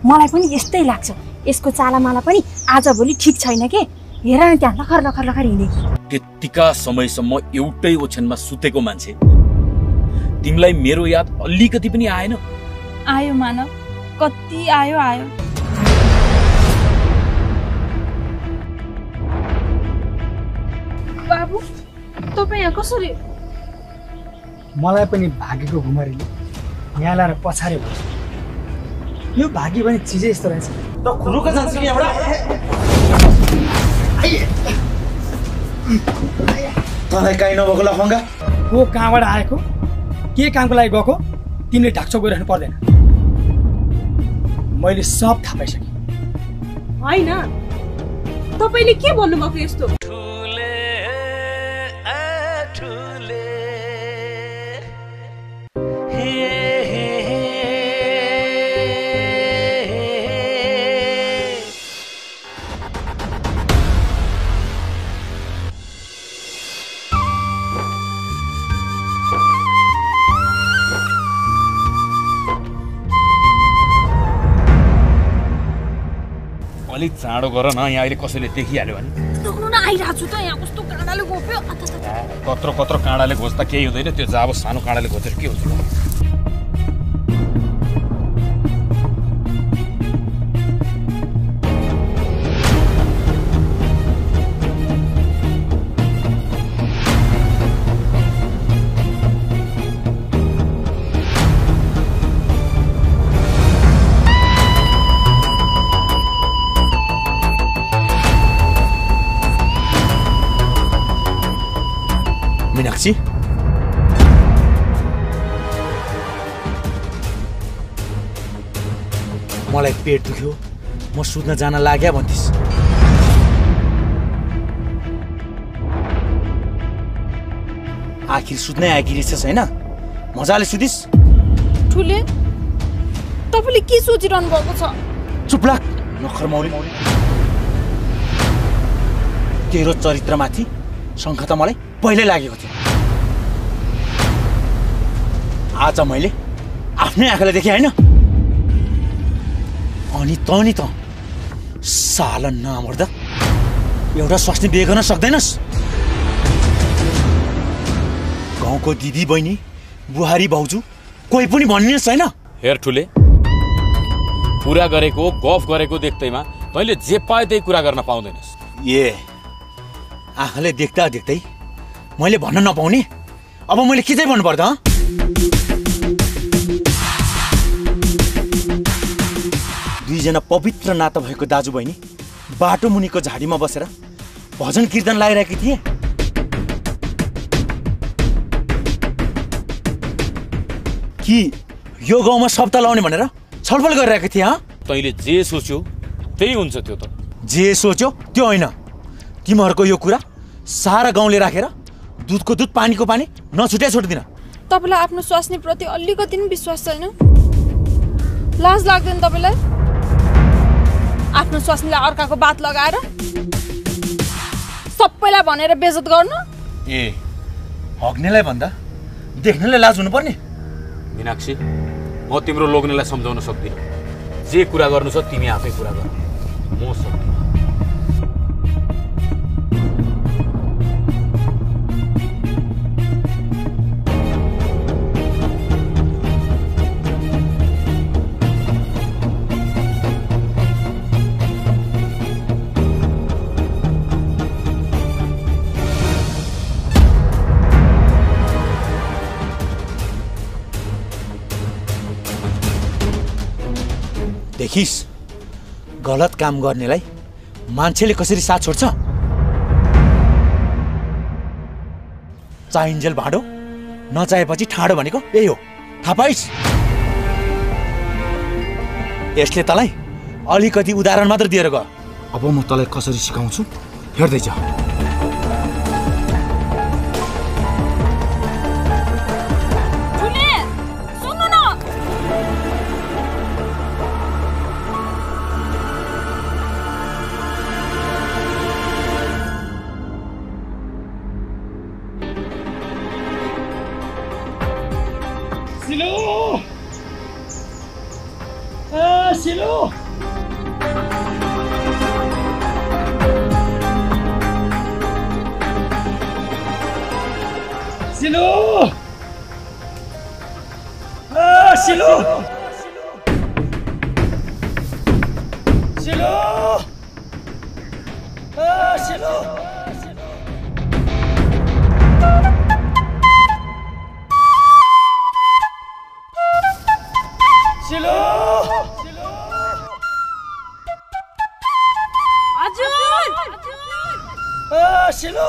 मलाई पनि यस्तै लाग्छ। यसको चालामाला पनि आजभोलि ठिक छैन के। हेर न त्यहाँ लखर लखर लखर हिँडे। त्यतिका समयसम्म एउटै ओछ्यानमा सुतेको मान्छे तिमीलाई मेरो याद अलिकति पनि आएन? आयो मानव, कति आयो आयो। बाबु तपाईँ यहाँ कसरी? मलाई पनि भागेको घुमरीले यहाँ ल्याएर पछारे भयो। यो भागी पनि चिजै यस्तो रहेछ। त खुरुक जान्छ कि एउटा तँलाई काहीँ नभएको लफङ्गा। को कहाँबाट आएको, के कामको लागि गएको, तिमीले ढाक्छौ गरिराख्नु पर्दैन। मैले सब थाहा पाइसकेँ। होइन तपाईँले के भन्नुभएको यस्तो? अलिक चाँडो गर न, यहाँ अहिले कसैले देखिहाल्यो भने। देख्नु न आइरहेको छु त, यहाँ कस्तो काँडाले घोप्यो। कत्रो कत्रो काँडाले घोच्दा केही हुँदैन, त्यो जाब सानो काँडाले घोचेर के हुन्छ? मीनाक्षी, मलाई पेट दुख्यो, म सुत्न जान लाग्या भन्थिस्। आखिर सुत्नै आएकी रहेछस् होइन? मजाले सुतिस्। ठुले तपाईँले के सोचिरहनु भएको छ? चुप लाग नखर मौरी। तेरो चरित्रमाथि शङ्का त मलाई पहिल्यै लागेको थियो। आज मैले आफ्नै आँखाले देखेँ होइन? अनि त साला नमर्दा एउटा स्वास्नी बिहे गर्न सक्दैनस्? गाउँको दिदी बहिनी बुहारी भाउजू कोही पनि भनिनुहोस् होइन? हेर ठुले, कुरा गरेको गफ गरेको देख्दैमा तैँले जे पाए त्यही कुरा गर्न पाउँदैनस्। आँखाले देख्दा देख्दै मैले भन्न नपाउने, अब मैले के चाहिँ भन्नुपर्दा? दुईजना पवित्र नाता भएको दाजुबहिनी बाटो मुनिको झाडीमा बसेर भजन कीर्तन लगाइरहेकी थिए। कि यो गाउँमा सप्ताह लाउने भनेर छलफल गरिरहेको थिए? तैँले जे सोच्यो त्यही हुन्छ। त्यो त जे सोच्यो त्यो होइन। तिमीहरूको यो कुरा सारा गाउँले राखेर दुधको दुध पानीको पानी नछुट्याइ छोड्दिन। तपाईँलाई आफ्नो स्वास्नी प्रति अलिकति पनि विश्वास छैन? लाज लाग्दैन तपाईँलाई आफ्नो स्वास्नीलाई अर्काको बात लगाएर सबैलाई भनेर बेइज्जत गर्नु? हग्नेलाई भन्दा देख्नेलाई लाज हुनुपर्ने। मीनाक्षी, म तिम्रो लोग्नेलाई सम्झाउन सक्दिनँ। जे कुरा गर्नु छ तिमी आफै कुरा गर, म सक्दिनँ। देखिस्, गलत काम गर्नेलाई मान्छेले कसरी साथ छोड्छ? चाहिन्जेल भाँडो नचाहेपछि ठाडो भनेको यही हो, थाहा पाइस्? यसले तँलाई अलिकति उदाहरण मात्र दिएर गयो। अब म तँलाई कसरी सिकाउँछु हेर्दै जा। सिलु सिलो सिलो सिलो सिलो हजुर सिलो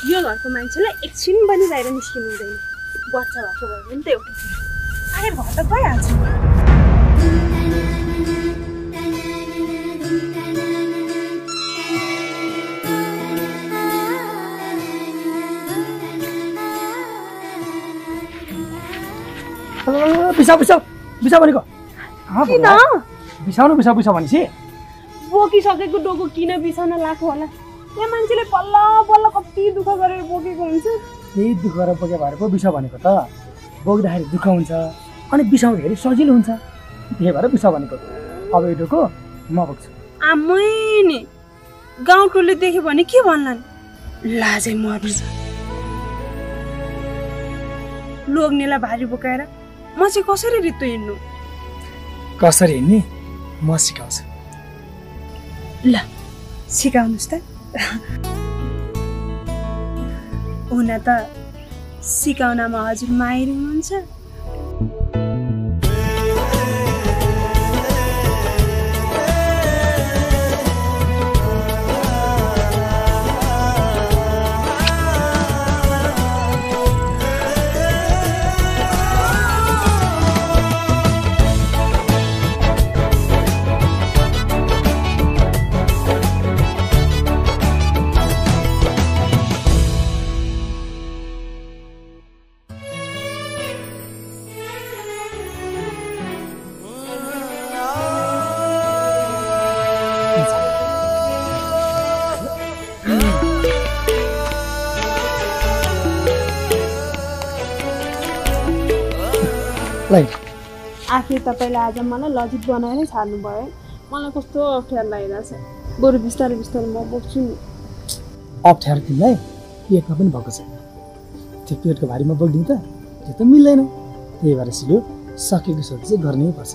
यो घरको मान्छेलाई एकछिन पनि बाहिर निस्किनु हुँदैन बच्चा भएको भयो भने त एउटा अरे घर त गइहाल्छ बिसा बिसा बिसा भनेको किन बिसाउनु बिसा बिसा भनेपछि बोकिसकेको डोको किन बिसाउन लाग्यो होला यहाँ मान्छेले बल्ल बल्ल कति दुःख गरेर बोकेको हुन्छ त्यही दुःख गरेर बोके भएर पो बिसा भनेको त बोक्दाखेरि दुःख हुन्छ अनि बिसाउँदाखेरि सजिलो हुन्छ त्यही भएर बिसा भनेको अब यो डोको म बोक्छु आमै नि गाउँटोले देख्यो भने के भन्लान् लाजै मर्नु छ लोग्नेलाई भारी बोकाएर म चाहिँ कसरी रित्तो हिँड्नु कसरी हिँड्ने म सिकाउँछु ल सिकाउनुहोस् त हुन त सिकाउनमा हजुर माहिर हुनुहुन्छ आखिर तपाईँले आज मलाई लजित बनाएरै छाड्नु भयो मलाई कस्तो अप्ठ्यारो लागिरहेछ बरु बिस्तारै बिस्तारै म बोक्छु नि अप्ठ्यारो तिमीलाई पेटमा पनि भएको छ त्यो पेटको भारीमा बोक्दिनु त त्यो त मिल्दैन त्यही भएर सिलो सकेको सोच चाहिँ गर्नै पर्छ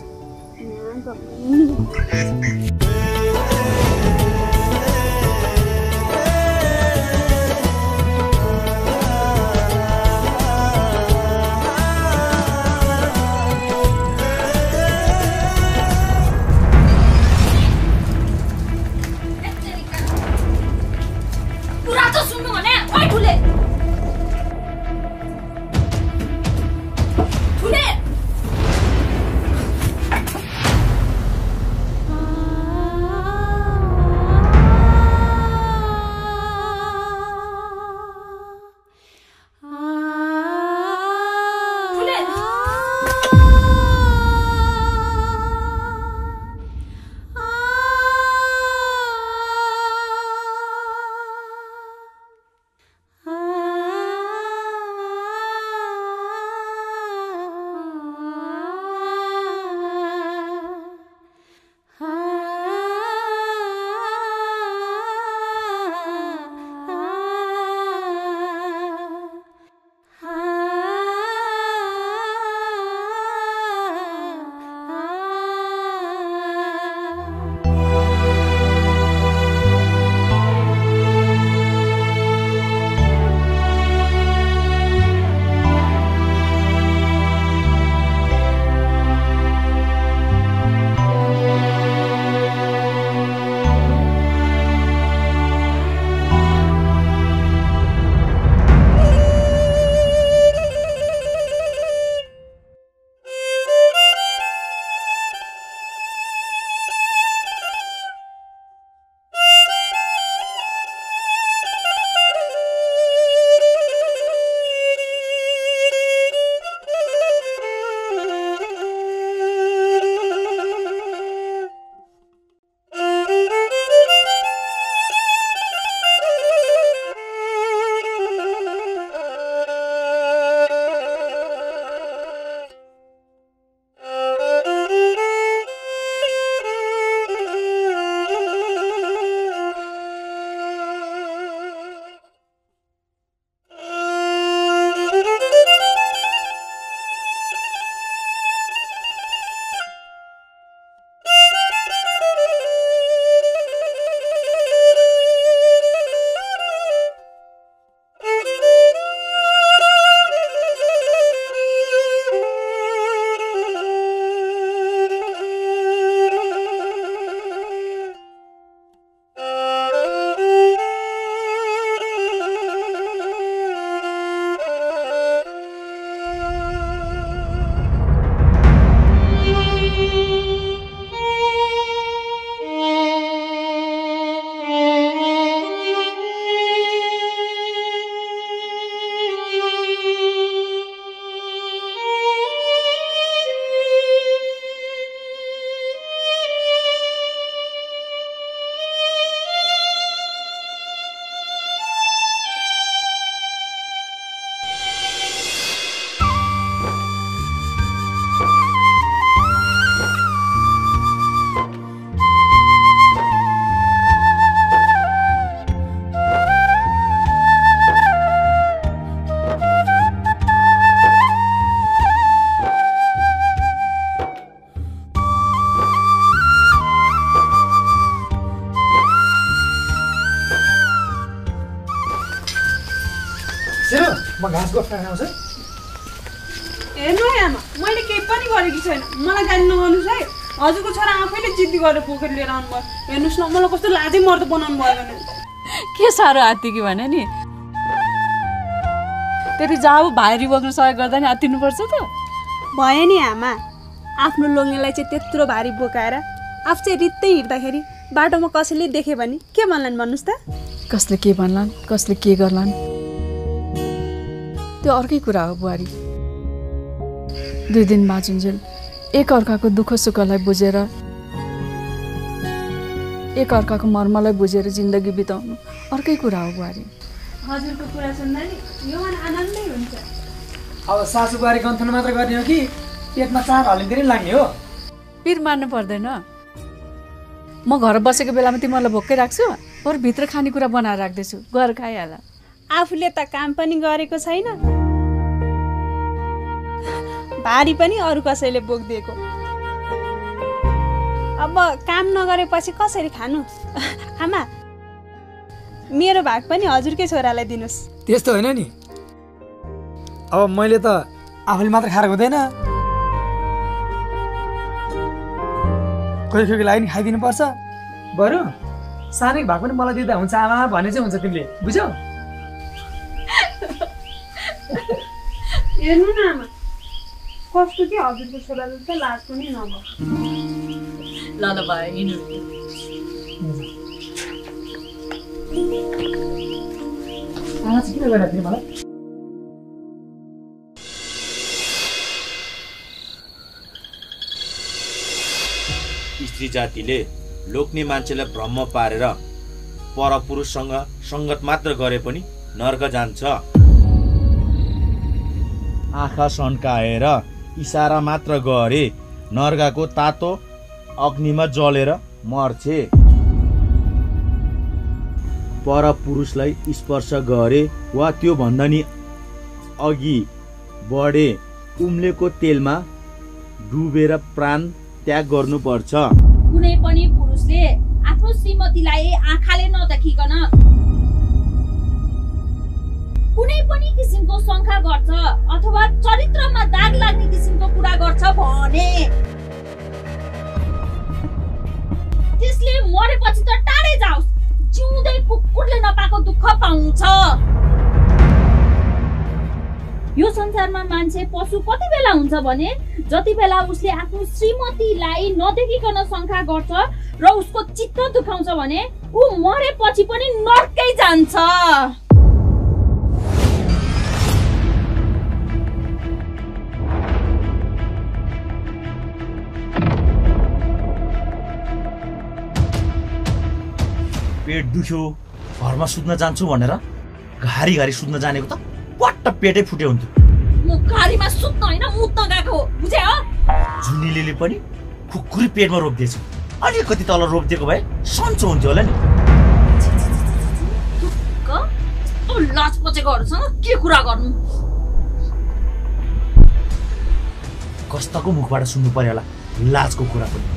म घाँस गोठ खाउँछु। हेर्नु है आमा, मैले केही पनि गरेकी छैन। मलाई गाली नगर्नुहोस् है। हजुरको छोरा आफैले जिद्दी गरेर पोखरी लिएर आउनुभयो। हेर्नुहोस् न, मलाई कस्तो लाजै मर्दो बनाउनु भयो भने। के साह्रो हात्तिकी भने नि तेरि जाऊ भाइरी बोक्नु सहयोग गर्दा नि हात्तिनुपर्छ त। भयो नि आमा, आफ्नो लोग्नेलाई चाहिँ त्यत्रो भारी बोकाएर आफू चाहिँ रित्तै हिँड्दाखेरि बाटोमा कसैले देख्यो भने के भन्लान् भन्नुहोस् त? कसले के भन्लान्, कसले के गर्लान्, त्यो अर्कै कुरा हो बुहारी। 2 दिन बाँचुन्जेल एक अर्काको दुःख सुखलाई बुझेर, एक अर्काको मर्मलाई बुझेर जिन्दगी बिताउनु अर्कै कुरा हो बुहारी। हजुरको कुरा सुन्दा नि यो मन आनन्दै हुन्छ। अब सासू बुहारी गन्थन मात्र गर्ने हो कि पेटमा चार हलिँदै लाग्ने हो? पिर मार्नु पर्दैन। म घर बसेको बेलामा तिमीहरूलाई भोकै राख्छु, अरू भित्र खानेकुरा बनाएर राख्दैछु, गएर खाइहाल। आफूले त काम पनि गरेको छैन, भारी पनि अरू कसैले बोकिदिएको। अब काम नगरेपछि कसरी खानु? आमा, मेरो भाग पनि हजुरकै छोरालाई दिनुहोस्। त्यस्तो होइन नि, अब मैले त आफूले मात्र खाएर हुँदैन, कोही कोहीको लागि नि खाइदिनु पर्छ। बरु सानै भाग पनि मलाई दिँदा हुन्छ आमा भने चाहिँ हुन्छ, तिमीले बुझ्यौ? हेर्नु न आमा, कस्तो कि हजुरको छोराले त लाज पनि नभयो। ल ल भाइ हिँड्नु। आमा चाहिँ किन गरेर थिएँ मलाई? स्त्री जातिले लोग्ने मान्छेलाई भ्रम पारेर परपुरुषसँग सङ्गत मात्र गरे पनि नर्क जान्छ। आँखा सन्काएर इसारा मात्र गरे नर्कको तातो अग्निमा जलेर मर्छे। परपुरुषलाई स्पर्श गरे वा त्यो भन्दा नि अघि बढे उम्लेको तेलमा डुबेर प्राण त्याग गर्नुपर्छ। कुनै पनि पुरुषले आफ्नो श्रीमतीलाई आँखाले नदेखिकन कुनै पनि किसिमको शङ्का गर्छ अथवा चरित्रमा दाग लाग्ने किसिमको कुरा गर्छ भने त्यसले मरेपछि त टाढै जाओस्, जिउँदै कुकुरले नपाएको दुःख पाउँछ। यो संसारमा मान्छे पशु कति बेला हुन्छ भने जति बेला उसले आफ्नो श्रीमतीलाई नदेखिकन शङ्का गर्छ र उसको चित्त दुखाउँछ भने ऊ मरेपछि पनि नर्कै जान्छ। पेट दुख्यो घरमा सुत्न जान्छु भनेर घारी घारी सुत्न जानेको त पट्ट पेटै फुट्यो हुन्थ्यो। म घारीमा सुत्न होइन मुत्न गएको हो, बुझे हो? जुनीले पनि खुकुरी पेटमा रोपिदिएछ, अलिकति तल रोपिदिएको भए सन्चो हुन्थ्यो होला नि। लाज पचेकोहरूसँग के कुरा गर्नु? कस्ताको मुखबाट सुन्नु पर्यो होला लाजको कुरा पनि।